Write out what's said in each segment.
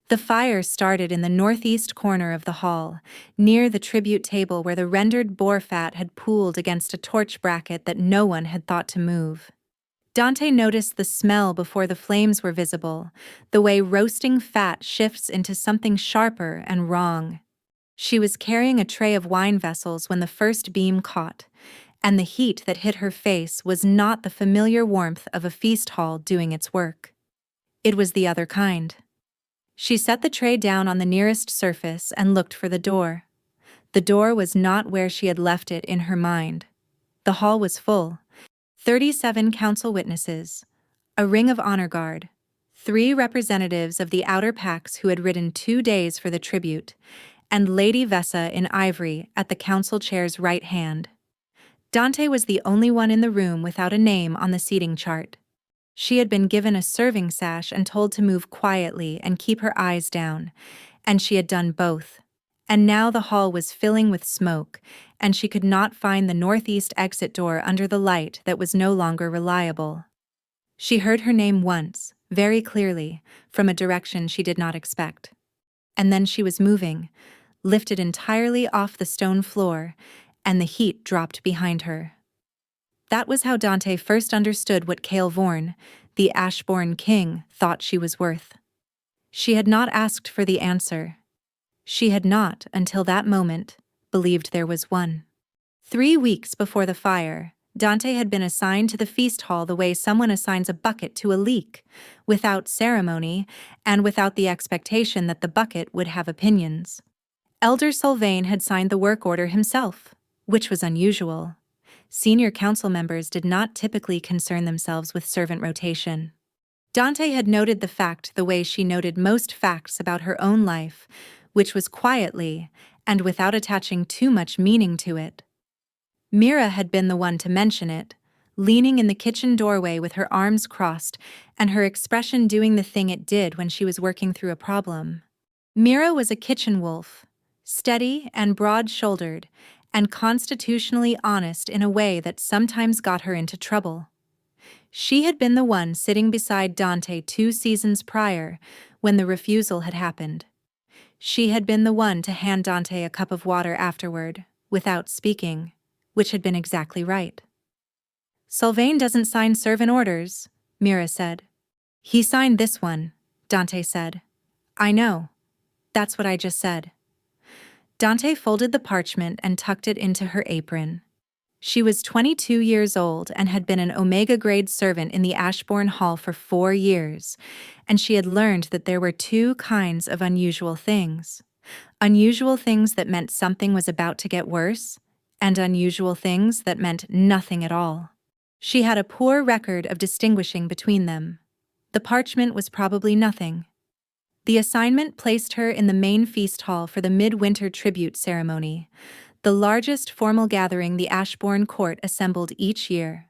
The fire started in the northeast corner of the hall, near the tribute table where the rendered boar fat had pooled against a torch bracket that no one had thought to move. Dante noticed the smell before the flames were visible, the way roasting fat shifts into something sharper and wrong. She was carrying a tray of wine vessels when the first beam caught, and the heat that hit her face was not the familiar warmth of a feast hall doing its work. It was the other kind. She set the tray down on the nearest surface and looked for the door. The door was not where she had left it in her mind. The hall was full. 37 council witnesses, a ring of honor guard, 3 representatives of the outer packs who had ridden 2 days for the tribute, and Lady Vessa in ivory at the council chair's right hand. Dante was the only one in the room without a name on the seating chart. She had been given a serving sash and told to move quietly and keep her eyes down, and she had done both. And now the hall was filling with smoke, and she could not find the northeast exit door under the light that was no longer reliable. She heard her name once, very clearly, from a direction she did not expect. And then she was moving, lifted entirely off the stone floor, and the heat dropped behind her. That was how Dante first understood what Kael'Vorn, the Ashborn king, thought she was worth. She had not asked for the answer. She had not, until that moment, believed there was one. 3 weeks before the fire, Dante had been assigned to the feast hall the way someone assigns a bucket to a leek, without ceremony and without the expectation that the bucket would have opinions. Elder Sylvain had signed the work order himself, which was unusual. Senior council members did not typically concern themselves with servant rotation. Dante had noted the fact the way she noted most facts about her own life, which was quietly and without attaching too much meaning to it. Mira had been the one to mention it, leaning in the kitchen doorway with her arms crossed and her expression doing the thing it did when she was working through a problem. Mira was a kitchen wolf, steady and broad-shouldered, and constitutionally honest in a way that sometimes got her into trouble. She had been the one sitting beside Dante 2 seasons prior, when the refusal had happened. She had been the one to hand Dante a cup of water afterward, without speaking, which had been exactly right. "Sylvain doesn't sign servant orders," Mira said. "He signed this one," Dante said. "I know. That's what I just said." Dante folded the parchment and tucked it into her apron. She was 22 years old and had been an Omega-grade servant in the Ashborn Hall for 4 years, and she had learned that there were 2 kinds of unusual things. Unusual things that meant something was about to get worse, and unusual things that meant nothing at all. She had a poor record of distinguishing between them. The parchment was probably nothing. The assignment placed her in the main feast hall for the midwinter tribute ceremony, the largest formal gathering the Ashborn court assembled each year.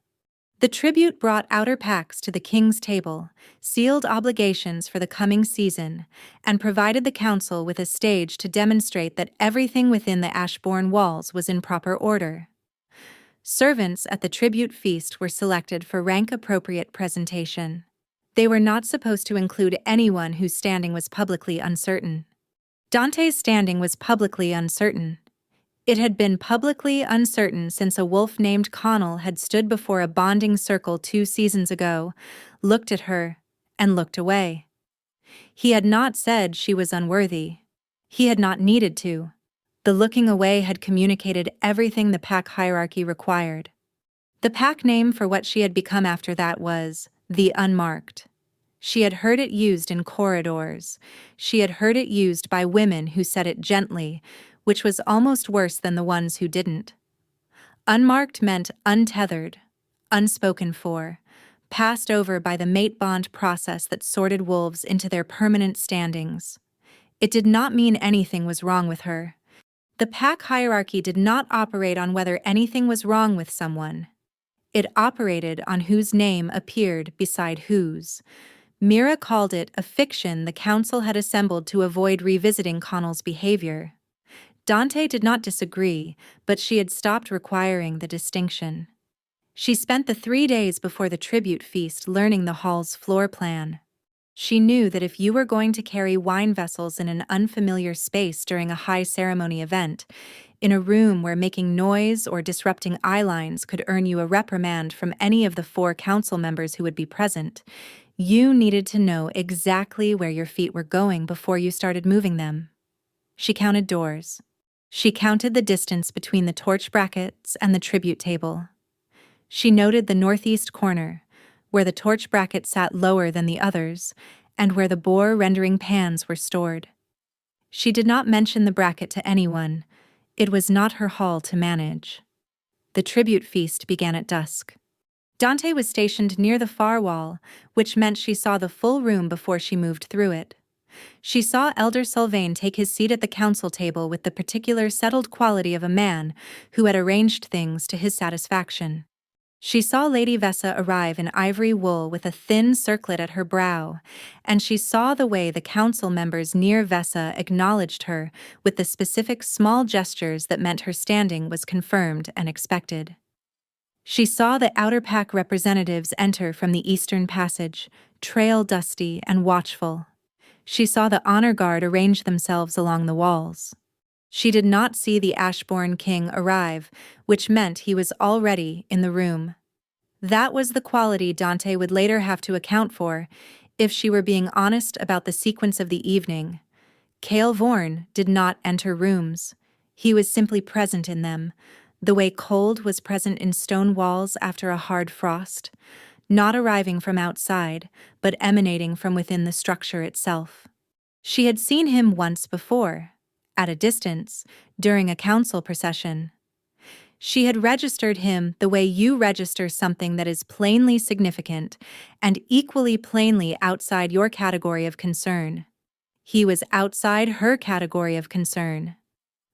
The tribute brought outer packs to the king's table, sealed obligations for the coming season, and provided the council with a stage to demonstrate that everything within the Ashborn walls was in proper order. Servants at the tribute feast were selected for rank-appropriate presentation. They were not supposed to include anyone whose standing was publicly uncertain. Dante's standing was publicly uncertain. It had been publicly uncertain since a wolf named Connell had stood before a bonding circle 2 seasons ago, looked at her, and looked away. He had not said she was unworthy. He had not needed to. The looking away had communicated everything the pack hierarchy required. The pack name for what she had become after that was the Unmarked. She had heard it used in corridors. She had heard it used by women who said it gently, which was almost worse than the ones who didn't. Unmarked meant untethered, unspoken for, passed over by the mate bond process that sorted wolves into their permanent standings. It did not mean anything was wrong with her. The pack hierarchy did not operate on whether anything was wrong with someone. It operated on whose name appeared beside whose. Mira called it a fiction the council had assembled to avoid revisiting Connell's behavior. Dante did not disagree, but she had stopped requiring the distinction. She spent the 3 days before the tribute feast learning the hall's floor plan. She knew that if you were going to carry wine vessels in an unfamiliar space during a high ceremony event, in a room where making noise or disrupting eye lines could earn you a reprimand from any of the 4 council members who would be present, you needed to know exactly where your feet were going before you started moving them. She counted doors. She counted the distance between the torch brackets and the tribute table. She noted the northeast corner, where the torch bracket sat lower than the others, and where the boar rendering pans were stored. She did not mention the bracket to anyone. It was not her hall to manage. The tribute feast began at dusk. Dante was stationed near the far wall, which meant she saw the full room before she moved through it. She saw Elder Sylvain take his seat at the council table with the particular settled quality of a man who had arranged things to his satisfaction. She saw Lady Vessa arrive in ivory wool with a thin circlet at her brow, and she saw the way the council members near Vessa acknowledged her with the specific small gestures that meant her standing was confirmed and expected. She saw the outer pack representatives enter from the eastern passage, trail dusty and watchful. She saw the honor guard arrange themselves along the walls. She did not see the Ashbourne king arrive, which meant he was already in the room. That was the quality Dante would later have to account for, if she were being honest about the sequence of the evening. Cale Vaughan did not enter rooms. He was simply present in them, the way cold was present in stone walls after a hard frost, not arriving from outside, but emanating from within the structure itself. She had seen him once before, at a distance, during a council procession. She had registered him the way you register something that is plainly significant and equally plainly outside your category of concern. He was outside her category of concern.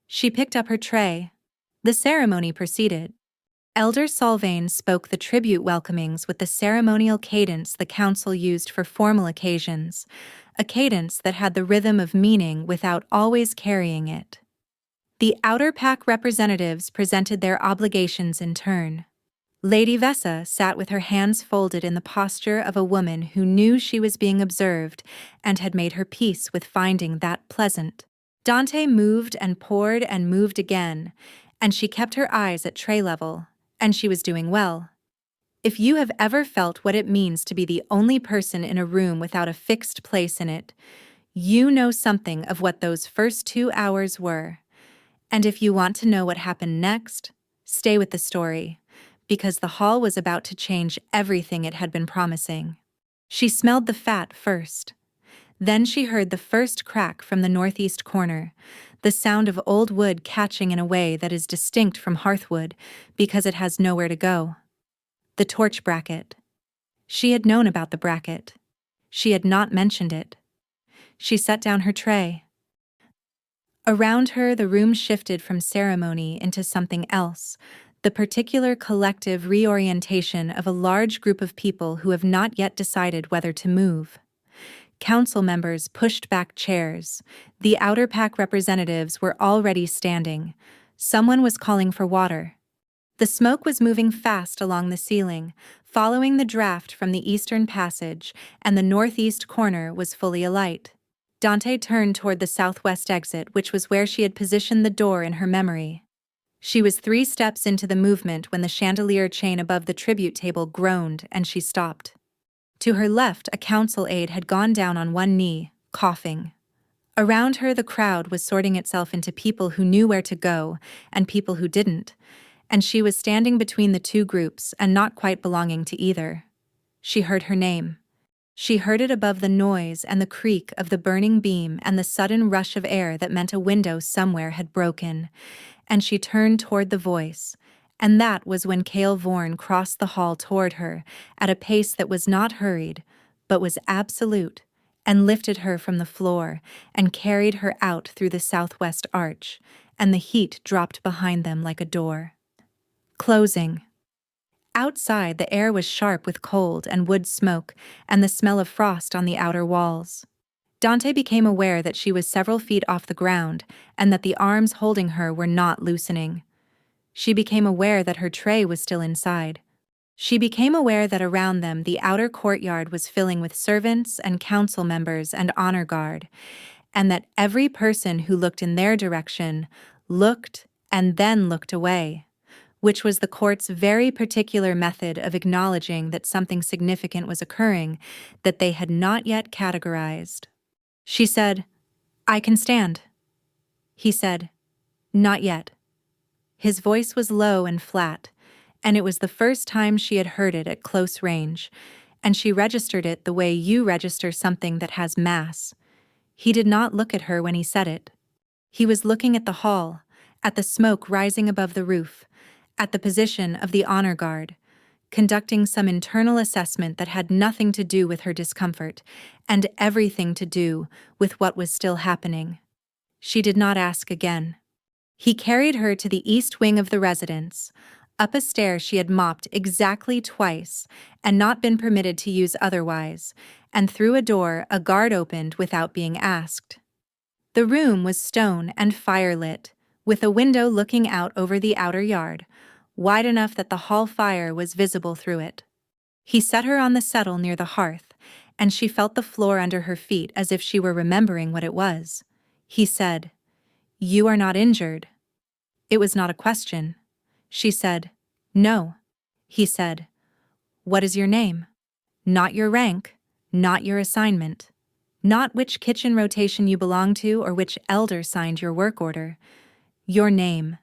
She picked up her tray. The ceremony proceeded. Elder Sylvain spoke the tribute welcomings with the ceremonial cadence the council used for formal occasions, a cadence that had the rhythm of meaning without always carrying it. The outer pack representatives presented their obligations in turn. Lady Vessa sat with her hands folded in the posture of a woman who knew she was being observed and had made her peace with finding that pleasant. Dante moved and poured and moved again, and she kept her eyes at tray level, and she was doing well. If you have ever felt what it means to be the only person in a room without a fixed place in it, you know something of what those first 2 hours were. And if you want to know what happened next, stay with the story, because the hall was about to change everything it had been promising. She smelled the fat first. Then she heard the first crack from the northeast corner, the sound of old wood catching in a way that is distinct from hearthwood because it has nowhere to go. The torch bracket. She had known about the bracket. She had not mentioned it. She set down her tray. Around her, the room shifted from ceremony into something else, the particular collective reorientation of a large group of people who have not yet decided whether to move. Council members pushed back chairs. The outer pack representatives were already standing. Someone was calling for water. The smoke was moving fast along the ceiling, following the draft from the eastern passage, and the northeast corner was fully alight. Dante turned toward the southwest exit, which was where she had positioned the door in her memory. She was 3 steps into the movement when the chandelier chain above the tribute table groaned and she stopped. To her left, a council aide had gone down on one knee, coughing. Around her, the crowd was sorting itself into people who knew where to go and people who didn't, and she was standing between the 2 groups and not quite belonging to either. She heard her name. She heard it above the noise and the creak of the burning beam and the sudden rush of air that meant a window somewhere had broken, and she turned toward the voice. And that was when Cale Vaughan crossed the hall toward her, at a pace that was not hurried, but was absolute, and lifted her from the floor, and carried her out through the southwest arch, and the heat dropped behind them like a door. Closing. Outside, the air was sharp with cold and wood smoke, and the smell of frost on the outer walls. Dante became aware that she was several feet off the ground, and that the arms holding her were not loosening. She became aware that her tray was still inside. She became aware that around them the outer courtyard was filling with servants and council members and honor guard, and that every person who looked in their direction looked and then looked away, which was the court's very particular method of acknowledging that something significant was occurring that they had not yet categorized. She said, "I can stand." He said, "Not yet." His voice was low and flat, and it was the first time she had heard it at close range, and she registered it the way you register something that has mass. He did not look at her when he said it. He was looking at the hall, at the smoke rising above the roof, at the position of the honor guard, conducting some internal assessment that had nothing to do with her discomfort, and everything to do with what was still happening. She did not ask again. He carried her to the east wing of the residence, up a stair she had mopped exactly twice and not been permitted to use otherwise, and through a door a guard opened without being asked. The room was stone and firelit, with a window looking out over the outer yard, wide enough that the hall fire was visible through it. He set her on the settle near the hearth, and she felt the floor under her feet as if she were remembering what it was. He said, "You are not injured." It was not a question. She said, "No." He said, "What is your name?" Not your rank, not your assignment, not which kitchen rotation you belong to or which elder signed your work order. Your name.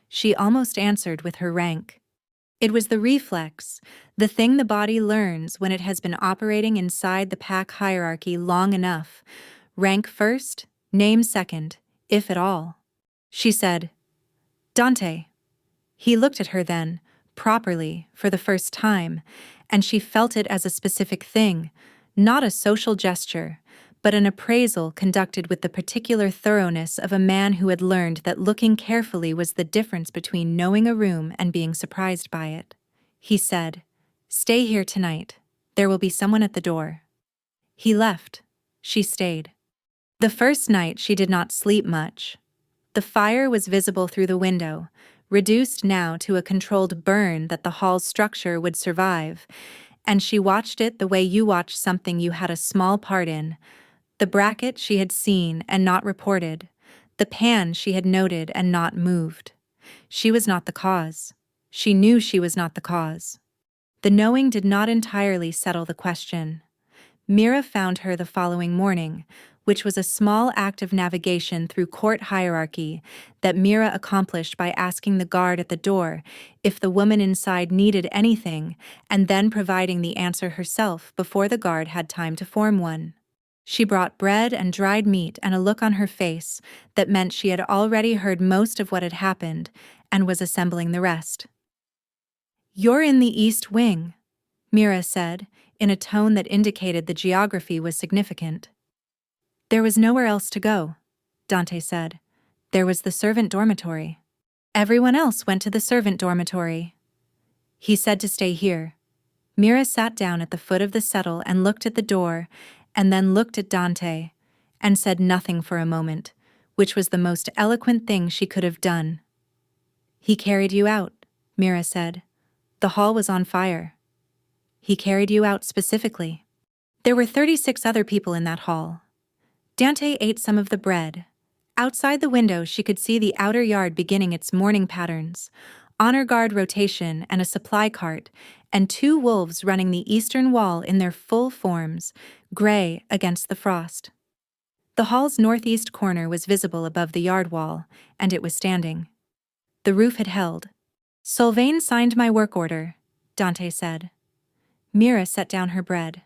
She almost answered with her rank. It was the reflex, the thing the body learns when it has been operating inside the pack hierarchy long enough. Rank first, name second, if at all. She said, "Dante." He looked at her then, properly, for the first time, and she felt it as a specific thing, not a social gesture, but an appraisal conducted with the particular thoroughness of a man who had learned that looking carefully was the difference between knowing a room and being surprised by it. He said, "Stay here tonight. There will be someone at the door." He left. She stayed. The first night she did not sleep much. The fire was visible through the window, reduced now to a controlled burn that the hall's structure would survive, and she watched it the way you watch something you had a small part in. The bracket she had seen and not reported, the pan she had noted and not moved. She was not the cause. She knew she was not the cause. The knowing did not entirely settle the question. Mira found her the following morning, which was a small act of navigation through court hierarchy that Mira accomplished by asking the guard at the door if the woman inside needed anything and then providing the answer herself before the guard had time to form one. She brought bread and dried meat and a look on her face that meant she had already heard most of what had happened and was assembling the rest. "You're in the East Wing," Mira said, in a tone that indicated the geography was significant. "There was nowhere else to go," Dante said. "There was the servant dormitory. Everyone else went to the servant dormitory." He said to stay here. Mira sat down at the foot of the settle and looked at the door, and then looked at Dante, and said nothing for a moment, which was the most eloquent thing she could have done. "He carried you out," Mira said. "The hall was on fire. He carried you out specifically." There were 36 other people in that hall. Dante ate some of the bread. Outside the window she could see the outer yard beginning its morning patterns, honor guard rotation and a supply cart, and 2 wolves running the eastern wall in their full forms, gray against the frost. The hall's northeast corner was visible above the yard wall, and it was standing. The roof had held. "Sylvain signed my work order," Dante said. Mira set down her bread.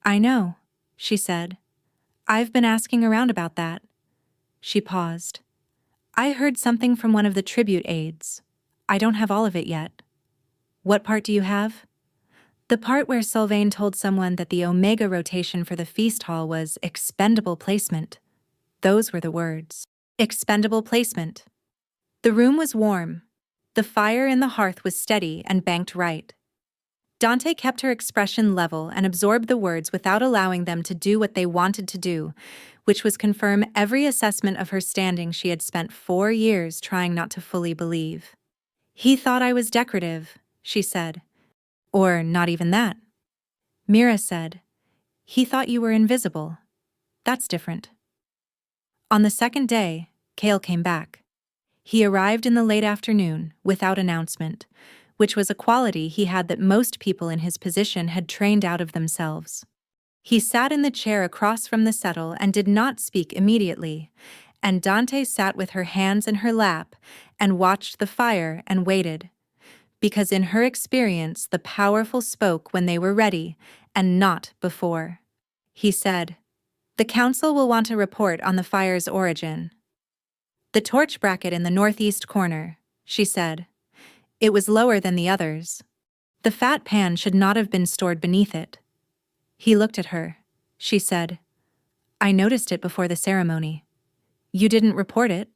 "I know," she said. "I've been asking around about that." She paused. "I heard something from one of the tribute aides. I don't have all of it yet." "What part do you have?" "The part where Sylvain told someone that the Omega rotation for the feast hall was expendable placement." Those were the words. Expendable placement. The room was warm. The fire in the hearth was steady and banked right. Dante kept her expression level and absorbed the words without allowing them to do what they wanted to do, which was confirm every assessment of her standing she had spent 4 years trying not to fully believe. "He thought I was decorative," she said. Or not even that. Mira said, "He thought you were invisible. That's different." On the second day, Cale came back. He arrived in the late afternoon, without announcement, which was a quality he had that most people in his position had trained out of themselves. He sat in the chair across from the settle and did not speak immediately, and Dante sat with her hands in her lap and watched the fire and waited, because in her experience the powerful spoke when they were ready, and not before. He said, "The council will want a report on the fire's origin." "The torch bracket in the northeast corner," she said. "It was lower than the others. The fat pan should not have been stored beneath it." He looked at her. She said, "I noticed it before the ceremony. You didn't report it.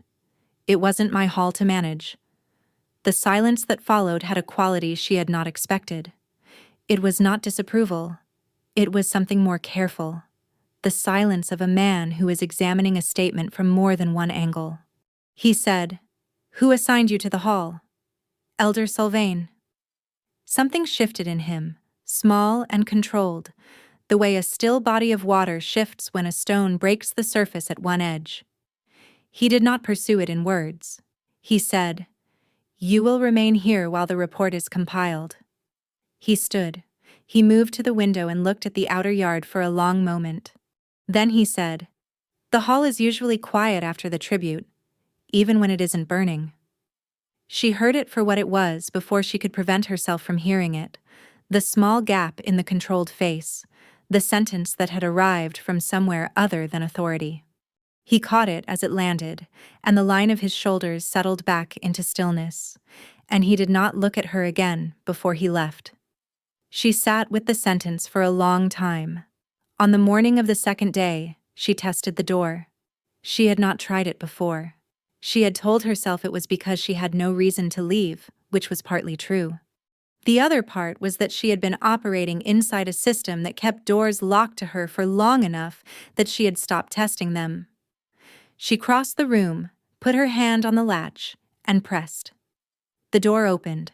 It wasn't my hall to manage." The silence that followed had a quality she had not expected. It was not disapproval. It was something more careful. The silence of a man who is examining a statement from more than one angle. He said, "Who assigned you to the hall?" "Elder Sylvain." Something shifted in him, small and controlled, the way a still body of water shifts when a stone breaks the surface at one edge. He did not pursue it in words. He said, "You will remain here while the report is compiled." He stood. He moved to the window and looked at the outer yard for a long moment. Then he said, "The hall is usually quiet after the tribute, even when it isn't burning." She heard it for what it was before she could prevent herself from hearing it, the small gap in the controlled face, the sentence that had arrived from somewhere other than authority. He caught it as it landed, and the line of his shoulders settled back into stillness, and he did not look at her again before he left. She sat with the sentence for a long time. On the morning of the second day, she tested the door. She had not tried it before. She had told herself it was because she had no reason to leave, which was partly true. The other part was that she had been operating inside a system that kept doors locked to her for long enough that she had stopped testing them. She crossed the room, put her hand on the latch, and pressed. The door opened.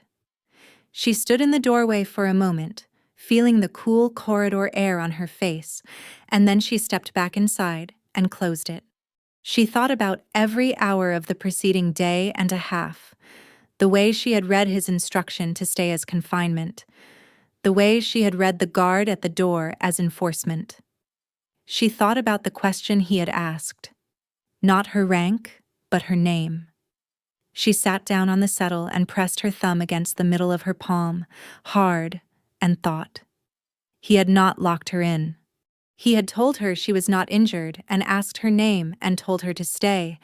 She stood in the doorway for a moment, feeling the cool corridor air on her face, and then she stepped back inside and closed it. She thought about every hour of the preceding day and a half, the way she had read his instruction to stay as confinement, the way she had read the guard at the door as enforcement. She thought about the question he had asked, not her rank, but her name. She sat down on the settle and pressed her thumb against the middle of her palm, hard, and thought. He had not locked her in. He had told her she was not injured and asked her name and told her to stay,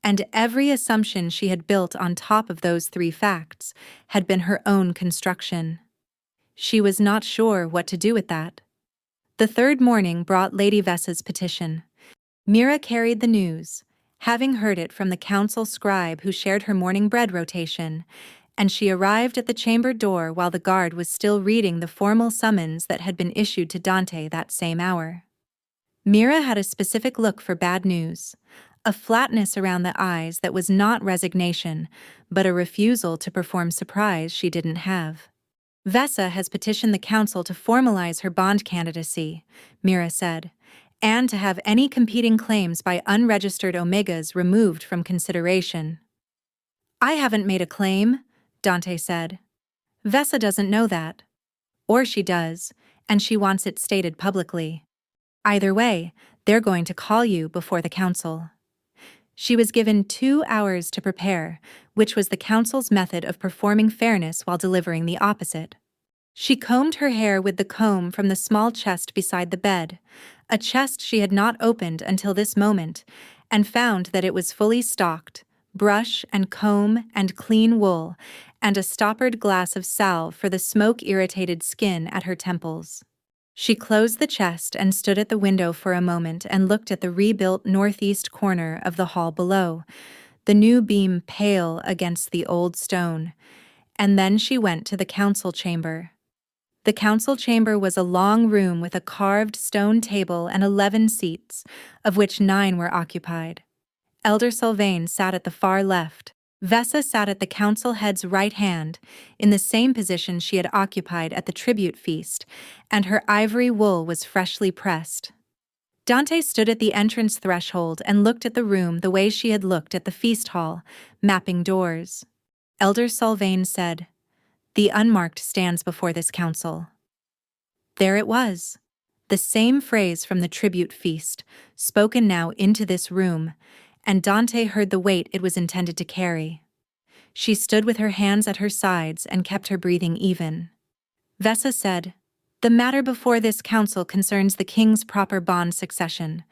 and every assumption she had built on top of those three facts had been her own construction. She was not sure what to do with that. The third morning brought Lady Vessa's petition. Mira carried the news, having heard it from the council scribe who shared her morning bread rotation, and she arrived at the chamber door while the guard was still reading the formal summons that had been issued to Dante that same hour. Mira had a specific look for bad news, a flatness around the eyes that was not resignation, but a refusal to perform surprise she didn't have. "Vessa has petitioned the council to formalize her bond candidacy," Mira said, "and to have any competing claims by unregistered Omegas removed from consideration." "I haven't made a claim," Dante said. "Vessa doesn't know that. Or she does, and she wants it stated publicly. Either way, they're going to call you before the council." She was given 2 hours to prepare, which was the council's method of performing fairness while delivering the opposite. She combed her hair with the comb from the small chest beside the bed, a chest she had not opened until this moment, and found that it was fully stocked, brush and comb and clean wool, and a stoppered glass of salve for the smoke-irritated skin at her temples. She closed the chest and stood at the window for a moment and looked at the rebuilt northeast corner of the hall below, the new beam pale against the old stone, and then she went to the council chamber. The council chamber was a long room with a carved stone table and 11 seats, of which 9 were occupied. Elder Sylvain sat at the far left, Vessa sat at the council head's right hand, in the same position she had occupied at the tribute feast, and her ivory wool was freshly pressed. Dante stood at the entrance threshold and looked at the room the way she had looked at the feast hall, mapping doors. Elder Sylvain said, "The unmarked stands before this council." There it was. The same phrase from the tribute feast, spoken now into this room, and Dante heard the weight it was intended to carry. She stood with her hands at her sides and kept her breathing even. Vessa said, "The matter before this council concerns the king's proper bond succession.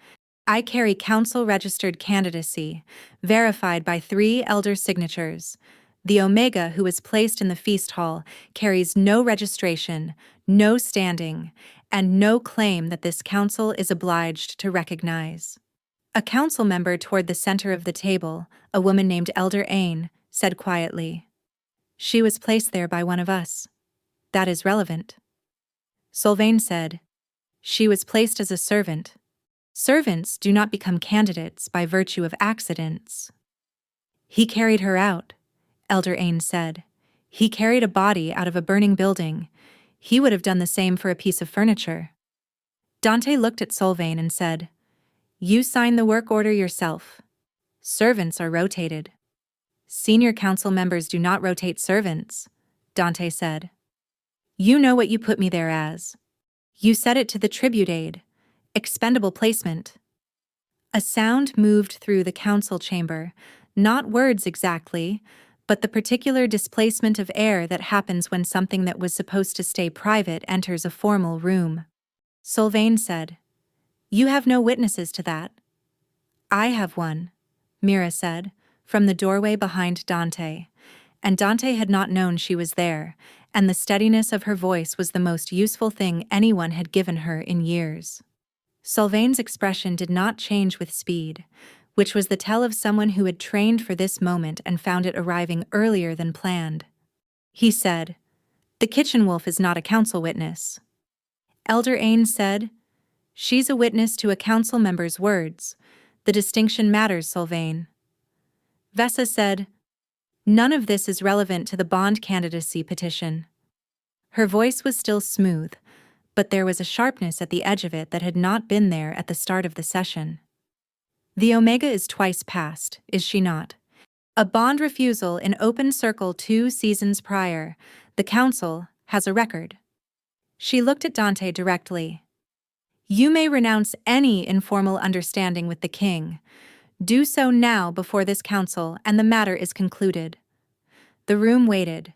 I carry council-registered candidacy, verified by 3 elder signatures. The Omega who is placed in the feast hall carries no registration, no standing, and no claim that this council is obliged to recognize." A council member toward the center of the table, a woman named Elder Ain, said quietly, "She was placed there by one of us. That is relevant." Sylvain said, "She was placed as a servant. Servants do not become candidates by virtue of accidents." "He carried her out," Elder Ain said. "He carried a body out of a burning building. He would have done the same for a piece of furniture." Dante looked at Sylvain and said, "You sign the work order yourself. Servants are rotated." "Senior council members do not rotate servants," Dante said. "You know what you put me there as. You set it to the tribute aid. Expendable placement." A sound moved through the council chamber, not words exactly, but the particular displacement of air that happens when something that was supposed to stay private enters a formal room. Sylvain said, "You have no witnesses to that." "I have one," Mira said, from the doorway behind Dante, and Dante had not known she was there, and the steadiness of her voice was the most useful thing anyone had given her in years. Sylvain's expression did not change with speed, which was the tell of someone who had trained for this moment and found it arriving earlier than planned. He said, "The kitchen wolf is not a council witness." Elder Ain said, "She's a witness to a council member's words. The distinction matters, Sylvain." Vessa said, "None of this is relevant to the bond candidacy petition." Her voice was still smooth, but there was a sharpness at the edge of it that had not been there at the start of the session. "The Omega is twice past, is she not? A bond refusal in open circle 2 seasons prior. The council has a record." She looked at Dante directly. "You may renounce any informal understanding with the king. Do so now before this council and the matter is concluded." The room waited.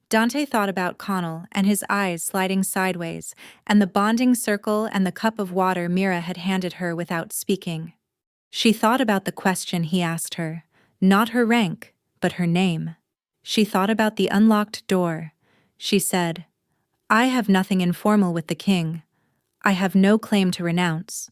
Dante thought about Connell and his eyes sliding sideways, and the bonding circle and the cup of water Mira had handed her without speaking. She thought about the question he asked her, not her rank, but her name. She thought about the unlocked door. She said, "I have nothing informal with the king. I have no claim to renounce.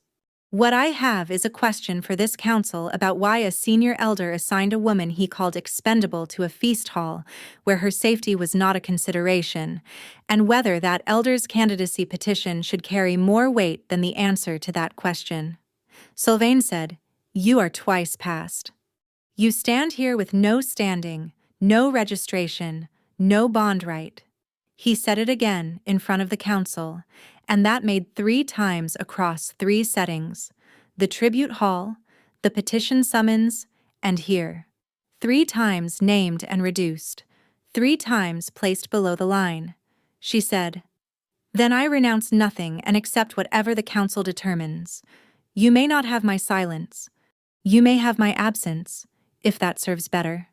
What I have is a question for this council about why a senior elder assigned a woman he called expendable to a feast hall where her safety was not a consideration, and whether that elder's candidacy petition should carry more weight than the answer to that question." Sylvain said, "You are twice past. You stand here with no standing, no registration, no bond right." He said it again in front of the council, and that made 3 times across 3 settings: the tribute hall, the petition summons, and here. 3 times named and reduced, 3 times placed below the line. She said, "Then I renounce nothing and accept whatever the council determines. You may not have my silence. You may have my absence, if that serves better."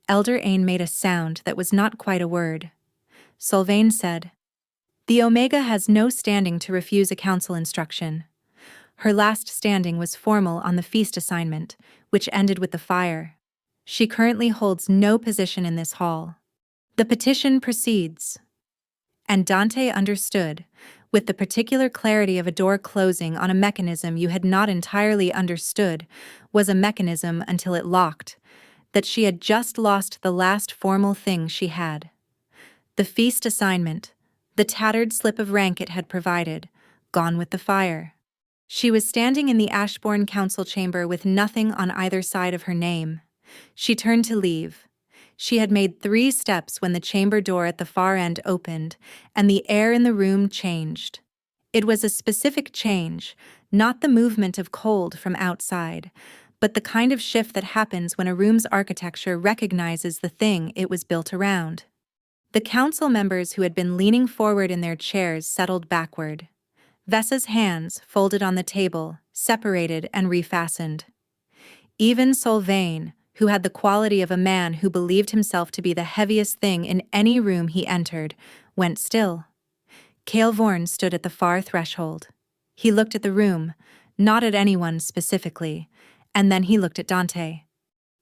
Elder Ain made a sound that was not quite a word. Sylvain said, "The Omega has no standing to refuse a council instruction. Her last standing was formal on the feast assignment, which ended with the fire. She currently holds no position in this hall. The petition proceeds." And Dante understood, with the particular clarity of a door closing on a mechanism you had not entirely understood was a mechanism until it locked, that she had just lost the last formal thing she had. The feast assignment, the tattered slip of rank it had provided, gone with the fire. She was standing in the Ashbourne Council chamber with nothing on either side of her name. She turned to leave. She had made 3 steps when the chamber door at the far end opened, and the air in the room changed. It was a specific change, not the movement of cold from outside, but the kind of shift that happens when a room's architecture recognizes the thing it was built around. The council members who had been leaning forward in their chairs settled backward. Vessa's hands, folded on the table, separated and refastened. Even Solvain, who had the quality of a man who believed himself to be the heaviest thing in any room he entered, went still. Kael'Vorn stood at the far threshold. He looked at the room, not at anyone specifically, and then he looked at Dante.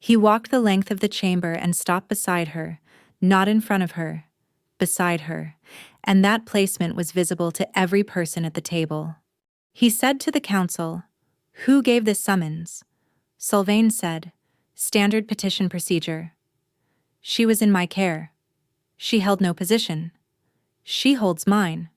He walked the length of the chamber and stopped beside her, not in front of her, beside her, and that placement was visible to every person at the table. He said to the council, "Who gave this summons?" Solvain said, "Standard petition procedure." "She was in my care. She held no position. She holds mine."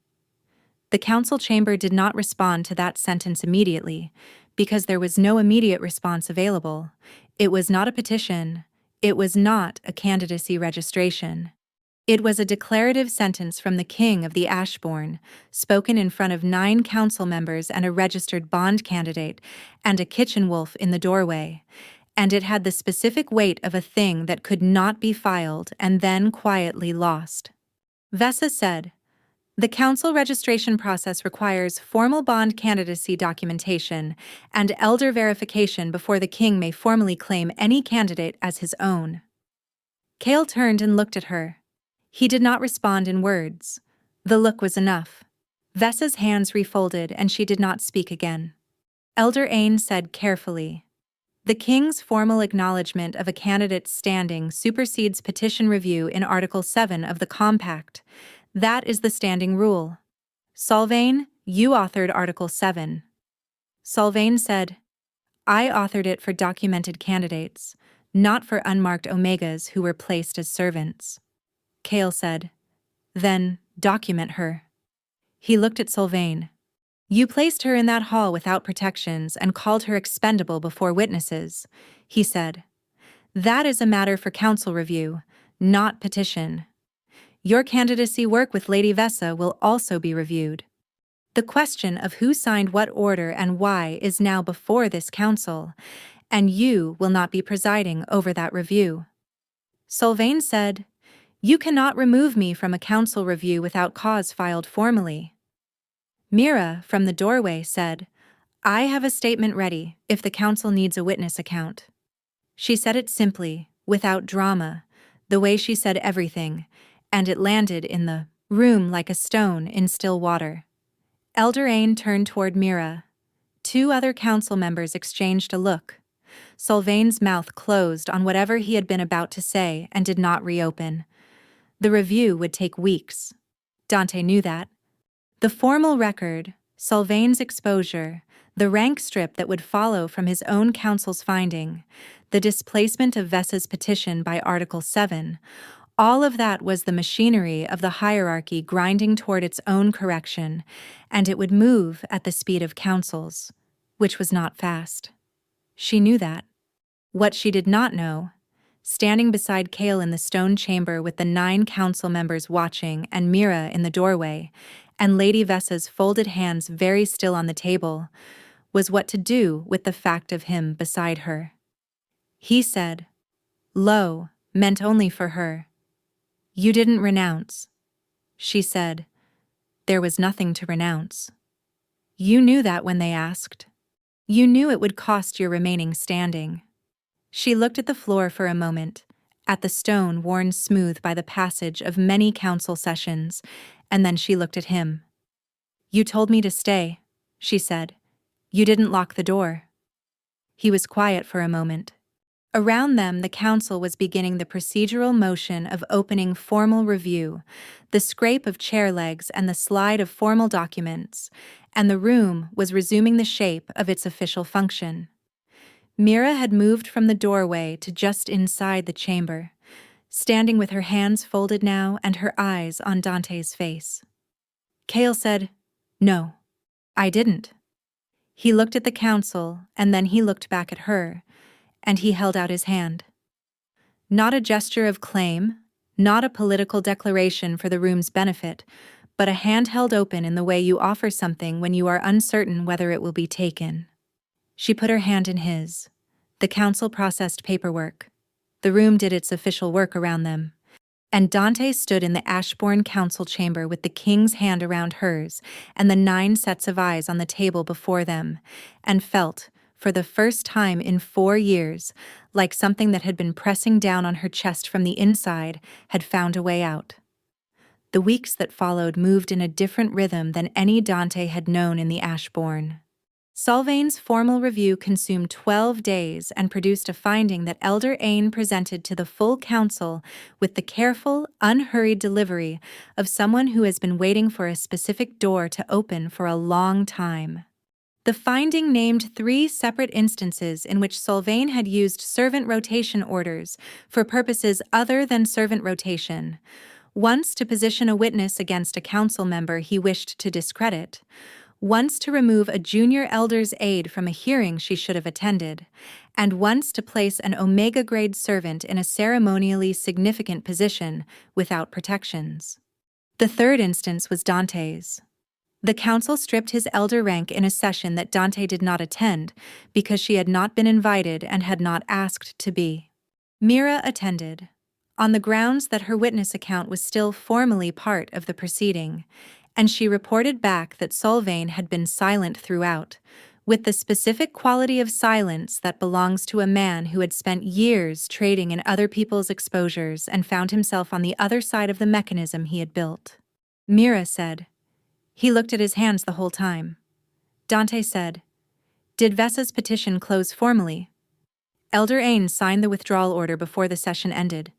The council chamber did not respond to that sentence immediately, because there was no immediate response available. It was not a petition. It was not a candidacy registration. It was a declarative sentence from the King of the Ashbourne, spoken in front of 9 council members and a registered bond candidate, and a kitchen wolf in the doorway, and it had the specific weight of a thing that could not be filed and then quietly lost. Vessa said, "The council registration process requires formal bond candidacy documentation and elder verification before the king may formally claim any candidate as his own." Kael turned and looked at her. He did not respond in words. The look was enough. Vessa's hands refolded and she did not speak again. Elder Ain said carefully, "The king's formal acknowledgement of a candidate's standing supersedes petition review in Article 7 of the Compact. That is the standing rule. Solvain, you authored Article 7. Solvain said, "I authored it for documented candidates, not for unmarked Omegas who were placed as servants." Kael said, "Then, document her." He looked at Solvain. "You placed her in that hall without protections and called her expendable before witnesses," he said. "That is a matter for council review, not petition. Your candidacy work with Lady Vessa will also be reviewed. The question of who signed what order and why is now before this council, and you will not be presiding over that review." Solvain said, "You cannot remove me from a council review without cause filed formally." Mira, from the doorway, said, "I have a statement ready if the council needs a witness account." She said it simply, without drama, the way she said everything, and it landed in the room like a stone in still water. Elder Ain turned toward Mira. 2 other council members exchanged a look. Solvain's mouth closed on whatever he had been about to say and did not reopen. The review would take weeks. Dante knew that. The formal record, Solvain's exposure, the rank strip that would follow from his own council's finding, the displacement of Vessa's petition by Article 7, all of that was the machinery of the hierarchy grinding toward its own correction, and it would move at the speed of councils, which was not fast. She knew that. What she did not know, standing beside Kael in the stone chamber with the 9 council members watching and Mira in the doorway, and Lady Vessa's folded hands very still on the table, was what to do with the fact of him beside her. He said, "Lo," meant only for her. "You didn't renounce." She said, "There was nothing to renounce." "You knew that when they asked. You knew it would cost your remaining standing." She looked at the floor for a moment, at the stone worn smooth by the passage of many council sessions, and then she looked at him. "You told me to stay," she said. "You didn't lock the door." He was quiet for a moment. Around them, the council was beginning the procedural motion of opening formal review, the scrape of chair legs and the slide of formal documents, and the room was resuming the shape of its official function. Mira had moved from the doorway to just inside the chamber, standing with her hands folded now and her eyes on Dante's face. Kael said, "No, I didn't." He looked at the council, and then he looked back at her, and he held out his hand. Not a gesture of claim, not a political declaration for the room's benefit, but a hand held open in the way you offer something when you are uncertain whether it will be taken. She put her hand in his. The council processed paperwork. The room did its official work around them. And Dante stood in the Ashbourne council chamber with the king's hand around hers and the 9 sets of eyes on the table before them, and felt, for the first time in 4 years, like something that had been pressing down on her chest from the inside had found a way out. The weeks that followed moved in a different rhythm than any Dante had known in the Ashbourne. Solvain's formal review consumed 12 days and produced a finding that Elder Ain presented to the full council with the careful, unhurried delivery of someone who has been waiting for a specific door to open for a long time. The finding named 3 separate instances in which Solvain had used servant rotation orders for purposes other than servant rotation, once to position a witness against a council member he wished to discredit, once to remove a junior elder's aide from a hearing she should have attended, and once to place an Omega-grade servant in a ceremonially significant position without protections. The third instance was Dante's. The council stripped his elder rank in a session that Dante did not attend because she had not been invited and had not asked to be. Mira attended, on the grounds that her witness account was still formally part of the proceeding, and she reported back that Solvain had been silent throughout, with the specific quality of silence that belongs to a man who had spent years trading in other people's exposures and found himself on the other side of the mechanism he had built. Mira said, "He looked at his hands the whole time." Dante said, "Did Vessa's petition close formally?" Elder Ain signed the withdrawal order before the session ended.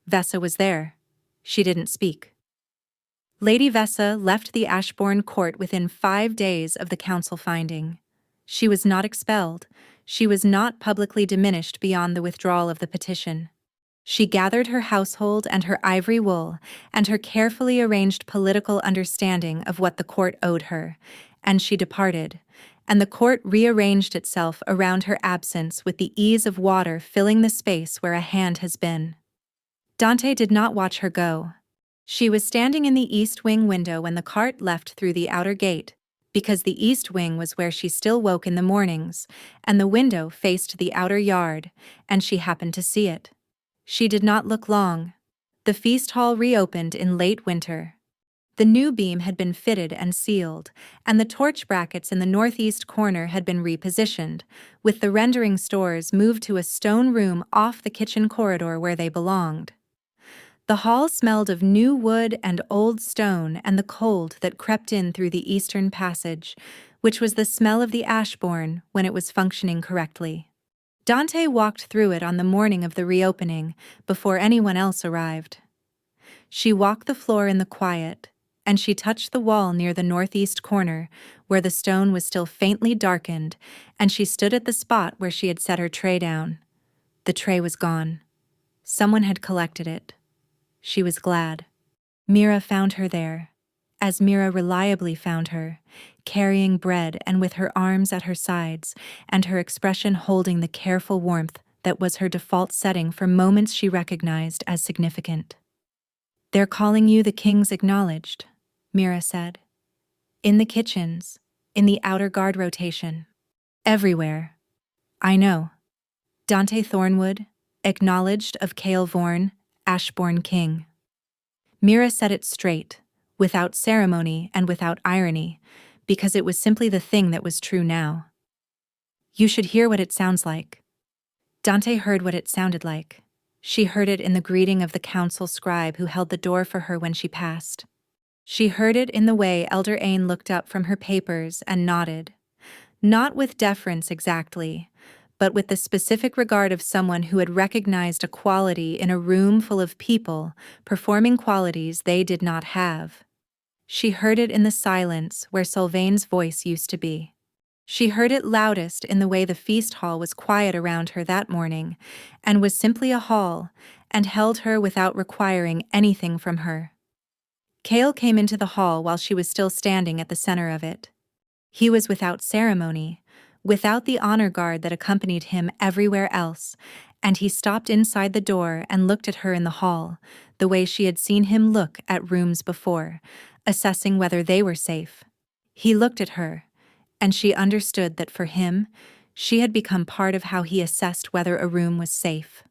Vessa was there. She didn't speak. Lady Vessa left the Ashbourne court within 5 days of the council finding. She was not expelled. She was not publicly diminished beyond the withdrawal of the petition. She gathered her household and her ivory wool and her carefully arranged political understanding of what the court owed her, and she departed, and the court rearranged itself around her absence with the ease of water filling the space where a hand has been. Dante did not watch her go. She was standing in the east wing window when the cart left through the outer gate, because the east wing was where she still woke in the mornings, and the window faced the outer yard, and she happened to see it. She did not look long. The feast hall reopened in late winter. The new beam had been fitted and sealed, and the torch brackets in the northeast corner had been repositioned, with the rendering stores moved to a stone room off the kitchen corridor where they belonged. The hall smelled of new wood and old stone and the cold that crept in through the eastern passage, which was the smell of the Ashbourne when it was functioning correctly. Dante walked through it on the morning of the reopening, before anyone else arrived. She walked the floor in the quiet, and she touched the wall near the northeast corner, where the stone was still faintly darkened, and she stood at the spot where she had set her tray down. The tray was gone. Someone had collected it. She was glad. Mira found her there, as Mira reliably found her, carrying bread and with her arms at her sides, and her expression holding the careful warmth that was her default setting for moments she recognized as significant. "They're calling you the King's Acknowledged," Mira said. "In the kitchens, in the outer guard rotation. Everywhere. I know. Dante Thornwood, acknowledged of Caelvorn, Ashbourne King." Mira said it straight, without ceremony and without irony, because it was simply the thing that was true now. "You should hear what it sounds like." Dante heard what it sounded like. She heard it in the greeting of the council scribe who held the door for her when she passed. She heard it in the way Elder Ain looked up from her papers and nodded. Not with deference exactly, but with the specific regard of someone who had recognized a quality in a room full of people performing qualities they did not have. She heard it in the silence where Solvain's voice used to be. She heard it loudest in the way the feast hall was quiet around her that morning, and was simply a hall, and held her without requiring anything from her. Cale came into the hall while she was still standing at the center of it. He was without ceremony, without the honor guard that accompanied him everywhere else, and he stopped inside the door and looked at her in the hall, the way she had seen him look at rooms before, assessing whether they were safe. He looked at her, and she understood that for him, she had become part of how he assessed whether a room was safe.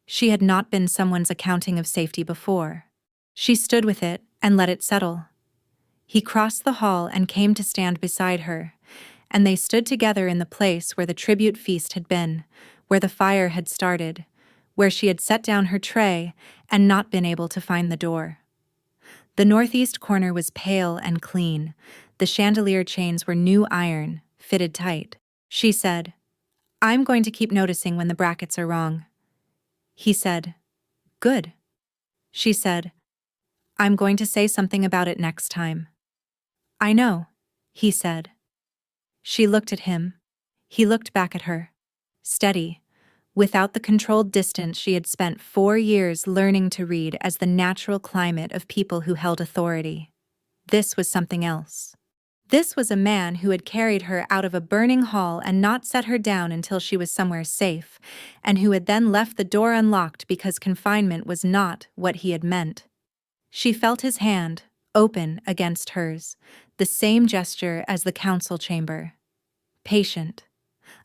She had not been someone's accounting of safety before. She stood with it and let it settle. He crossed the hall and came to stand beside her, and they stood together in the place where the tribute feast had been, where the fire had started, where she had set down her tray and not been able to find the door. The northeast corner was pale and clean. The chandelier chains were new iron, fitted tight. She said, "I'm going to keep noticing when the brackets are wrong." He said, "Good." She said, "I'm going to say something about it next time." "I know," he said. She looked at him. He looked back at her. Steady, without the controlled distance she had spent 4 years learning to read as the natural climate of people who held authority. This was something else. This was a man who had carried her out of a burning hall and not set her down until she was somewhere safe, and who had then left the door unlocked because confinement was not what he had meant. She felt his hand, open against hers, the same gesture as the council chamber. Patient,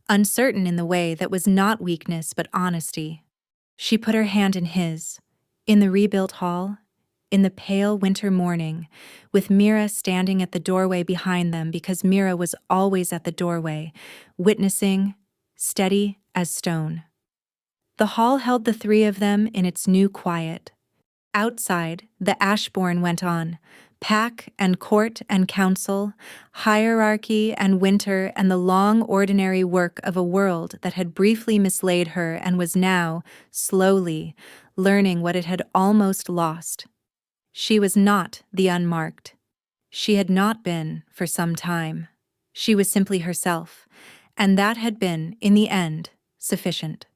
uncertain in the way that was not weakness but honesty. She put her hand in his, in the rebuilt hall, in the pale winter morning, with Mira standing at the doorway behind them because Mira was always at the doorway, witnessing, steady as stone. The hall held the three of them in its new quiet. Outside, the Ashbourne went on, pack and court and council, hierarchy and winter and the long ordinary work of a world that had briefly mislaid her and was now, slowly, learning what it had almost lost. She was not the unmarked. She had not been for some time. She was simply herself, and that had been, in the end, sufficient.